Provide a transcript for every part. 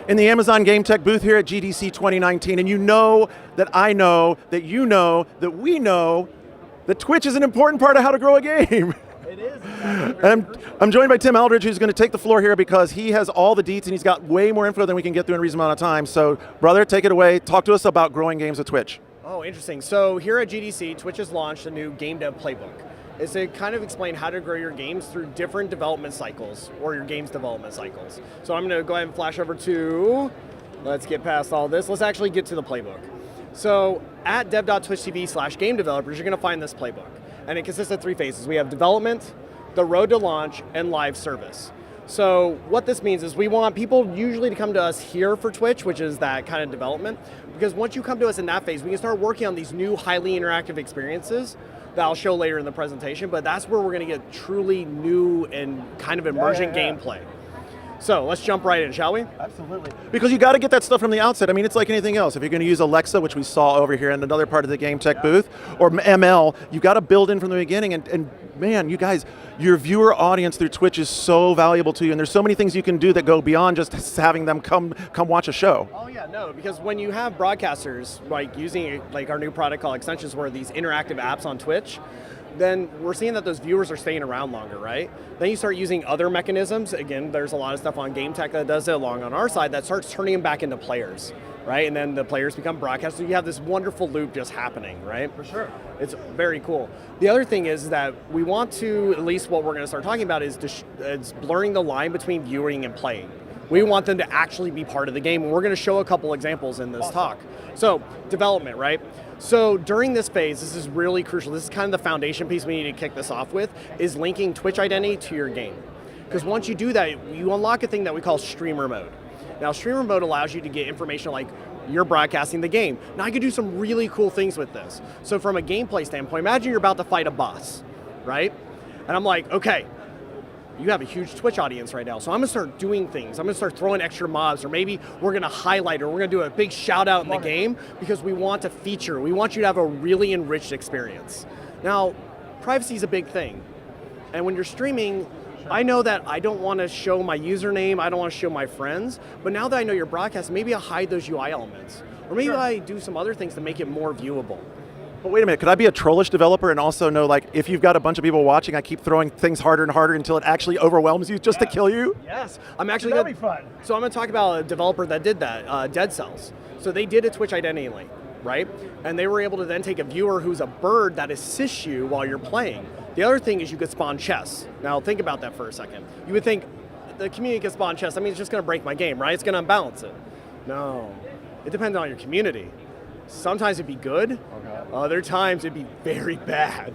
in the Amazon Game Tech booth here at GDC 2019, and you know that I know that you know that we know that Twitch is an important part of how to grow a game. It is. I'm joined by Tim Eldridge, who's going to take the floor here because he has all the deets and he's got way more info than we can get through in a reasonable amount of time. So, brother, take it away. Talk to us about growing games with Twitch. Oh, interesting. So here at GDC, Twitch has launched a new game dev playbook. It's to kind of explain how to grow your games through different development cycles, or your game's development cycles. So I'm going to go ahead and flash over to, let's get past all this. Let's actually get to the playbook. So at dev.twitch.tv/game developers, you're going to find this playbook. And it consists of 3 phases. We have development, the road to launch, and live service. So what this means is we want people usually to come to us here for Twitch, which is that kind of development, because once you come to us in that phase, we can start working on these new highly interactive experiences that I'll show later in the presentation, but that's where we're going to get truly new and kind of emergent gameplay. So let's jump right in, shall we? Absolutely. Because you got to get that stuff from the outset. I mean, it's like anything else. If you're going to use Alexa, which we saw over here in another part of the Game Tech booth, or ML, you got to build in from the beginning. And man, you guys, your viewer audience through Twitch is so valuable to you, and there's so many things you can do that go beyond just having them come watch a show. Oh yeah, no, because when you have broadcasters like using like our new product called Extensions, where these interactive apps on Twitch, then we're seeing that those viewers are staying around longer, right? Then you start using other mechanisms. Again, there's a lot of stuff on Game Tech that does it along on our side that starts turning them back into players, right? And then the players become broadcasters. So you have this wonderful loop just happening, right? For sure. It's very cool. The other thing is that we want to, at least what we're going to start talking about is it's blurring the line between viewing and playing. We want them to actually be part of the game, and we're going to show a couple examples in this talk. So, development, right? So during this phase, this is really crucial. This is kind of the foundation piece we need to kick this off with, is linking Twitch identity to your game. Because once you do that, you unlock a thing that we call streamer mode. Now, streamer mode allows you to get information like you're broadcasting the game. Now, I could do some really cool things with this. So from a gameplay standpoint, imagine you're about to fight a boss, right? And I'm like, okay, you have a huge Twitch audience right now, so I'm gonna start doing things. I'm gonna start throwing extra mobs, or maybe we're gonna highlight, or we're gonna do a big shout out in the game, because we want to feature. We want you to have a really enriched experience. Now, privacy is a big thing. And when you're streaming, I know that I don't wanna show my username, I don't wanna show my friends, but now that I know you're broadcasting, maybe I hide those UI elements. Or maybe I do some other things to make it more viewable. But wait a minute, could I be a trollish developer and also know, like, if you've got a bunch of people watching, I keep throwing things harder and harder until it actually overwhelms you just to kill you? Yes, I'm actually That'd be fun. So I'm gonna talk about a developer that did that, Dead Cells. So they did a Twitch identity link, right? And they were able to then take a viewer who's a bird that assists you while you're playing. The other thing is you could spawn chests. Now think about that for a second. You would think the community can spawn chests. I mean, it's just gonna break my game, right? It's gonna unbalance it. No, it depends on your community. Sometimes it'd be good, other times it'd be very bad.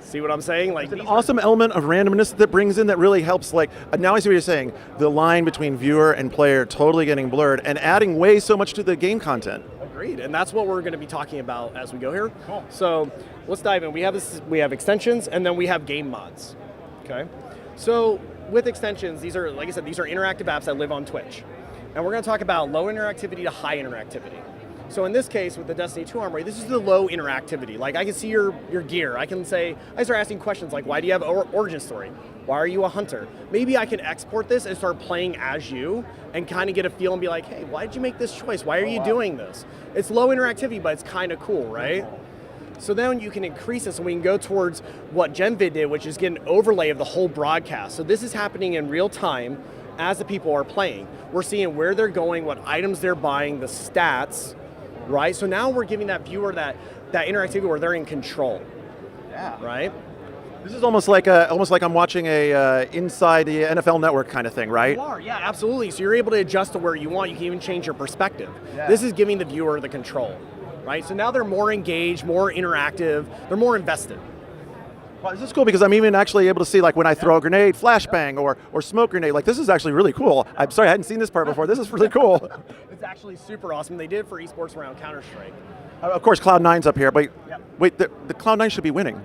See what I'm saying? Like, it's an awesome element of randomness that brings in that really helps, like, now I see what you're saying, the line between viewer and player totally getting blurred and adding way so much to the game content. Agreed, and that's what we're going to be talking about as we go here. Cool. So let's dive in. We have extensions, and then we have game mods, okay? So with extensions, these are, like I said, these are interactive apps that live on Twitch. And we're going to talk about low interactivity to high interactivity. So in this case, with the Destiny 2 armory, this is the low interactivity. Like, I can see your gear. I can say, I start asking questions like, why do you have an origin story? Why are you a hunter? Maybe I can export this and start playing as you and kind of get a feel and be like, hey, why did you make this choice? Why are you doing this? It's low interactivity, but it's kind of cool, right? So then you can increase this, and we can go towards what GenVid did, which is get an overlay of the whole broadcast. So this is happening in real time as the people are playing. We're seeing where they're going, what items they're buying, the stats, right? So now we're giving that viewer that interactivity where they're in control. Yeah. Right? This is almost like I'm watching a inside the NFL Network kind of thing, right? You are, yeah, absolutely. So you're able to adjust to where you want. You can even change your perspective. Yeah. This is giving the viewer the control, right? So now they're more engaged, more interactive, they're more invested. Well, this is cool because I'm even actually able to see, like, when I throw a grenade, flashbang, or smoke grenade. Like, this is actually really cool. I'm sorry, I hadn't seen this part before. This is really cool. It's actually super awesome. They did it for esports around Counter-Strike. Of course, Cloud9's up here, but wait, the Cloud9 should be winning.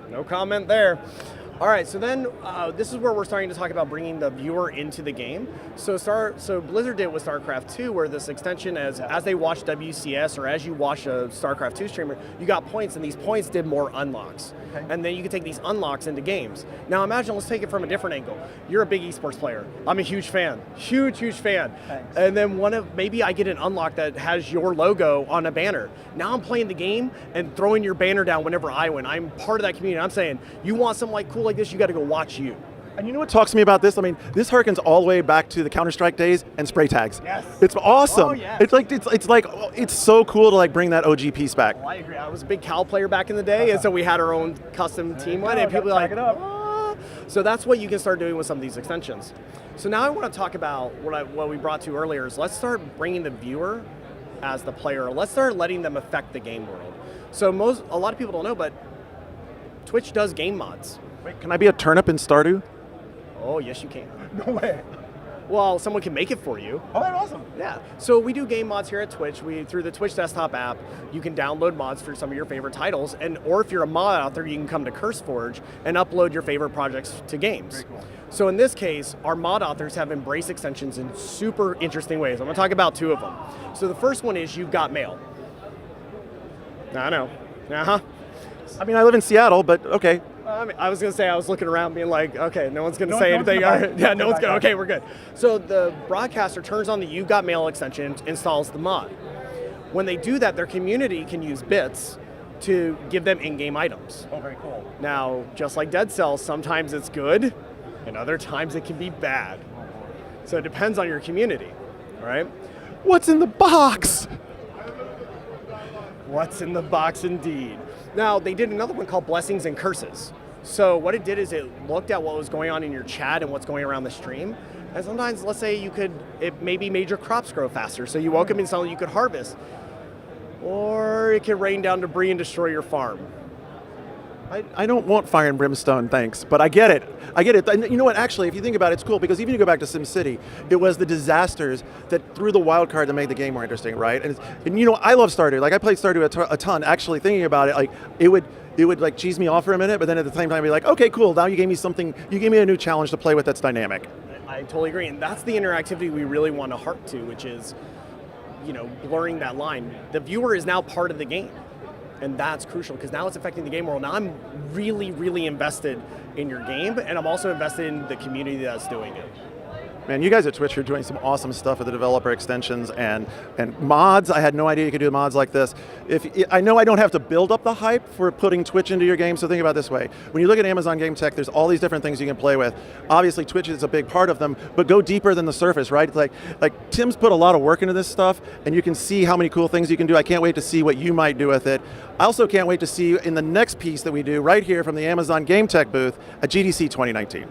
No comment there. All right, so then this is where we're starting to talk about bringing the viewer into the game. So Blizzard did with StarCraft 2, where this extension, as they watch WCS or as you watch a StarCraft 2 streamer, you got points, and these points did more unlocks. Okay. And then you can take these unlocks into games. Now imagine, let's take it from a different angle. You're a big esports player. I'm a huge fan, huge fan. Thanks. And then maybe I get an unlock that has your logo on a banner. Now I'm playing the game and throwing your banner down whenever I win. I'm part of that community. I'm saying, you want something like cool like this, you got to go watch you. And you know what talks to me about this? I mean, this harkens all the way back to the Counter-Strike days and spray tags. Yes. It's awesome. Oh, yes. It's so cool to like bring that OG piece back. Well, I agree. I was a big Cal player back in the day, and so we had our own custom team one, and people were like, ah. So that's what you can start doing with some of these extensions. So now I want to talk about what we brought to earlier is let's start bringing the viewer as the player. Let's start letting them affect the game world. So a lot of people don't know, but Twitch does game mods. Wait, can I be a turnip in Stardew? Oh, yes, you can. No way. Well, someone can make it for you. Oh, that's awesome. Yeah. So we do game mods here at Twitch. Through the Twitch desktop app, you can download mods for some of your favorite titles, or if you're a mod out there, you can come to CurseForge and upload your favorite projects to games. Very cool. So in this case, our mod authors have embraced extensions in super interesting ways. I'm going to talk about two of them. So the first one is You've Got Mail. I know. Uh-huh. I mean, I live in Seattle, but okay. I was going to say, I was looking around being like, okay, no one's going to say anything. Yeah, no one's going to, okay, we're good. So the broadcaster turns on the You Got Mail extension, installs the mod. When they do that, their community can use bits to give them in-game items. Oh, very cool. Now, just like Dead Cells, sometimes it's good, and other times it can be bad. So it depends on your community, right? What's in the box? What's in the box indeed. Now, they did another one called Blessings and Curses. So what it did is it looked at what was going on in your chat and what's going around the stream. And sometimes, let's say it maybe made your crops grow faster. So you woke up in something you could harvest. Or it could rain down debris and destroy your farm. I don't want fire and brimstone, thanks, but I get it. And you know what, actually, if you think about it, it's cool, because even if you go back to SimCity, it was the disasters that threw the wild card that made the game more interesting, right? And you know, I love Stardew. Like, I played Stardew a ton. Actually, thinking about it, like, it would like cheese me off for a minute, but then at the same time be like, okay, cool, now you gave me a new challenge to play with that's dynamic. I totally agree, and that's the interactivity we really want to harp to, which is, you know, blurring that line. The viewer is now part of the game. And that's crucial, because now it's affecting the game world. Now I'm really, really invested in your game, and I'm also invested in the community that's doing it. Man, you guys at Twitch are doing some awesome stuff with the developer extensions and mods. I had no idea you could do mods like this. I know I don't have to build up the hype for putting Twitch into your game, so think about it this way. When you look at Amazon Game Tech, there's all these different things you can play with. Obviously, Twitch is a big part of them, but go deeper than the surface, right? It's like Tim's put a lot of work into this stuff, and you can see how many cool things you can do. I can't wait to see what you might do with it. I also can't wait to see you in the next piece that we do right here from the Amazon Game Tech booth at GDC 2019.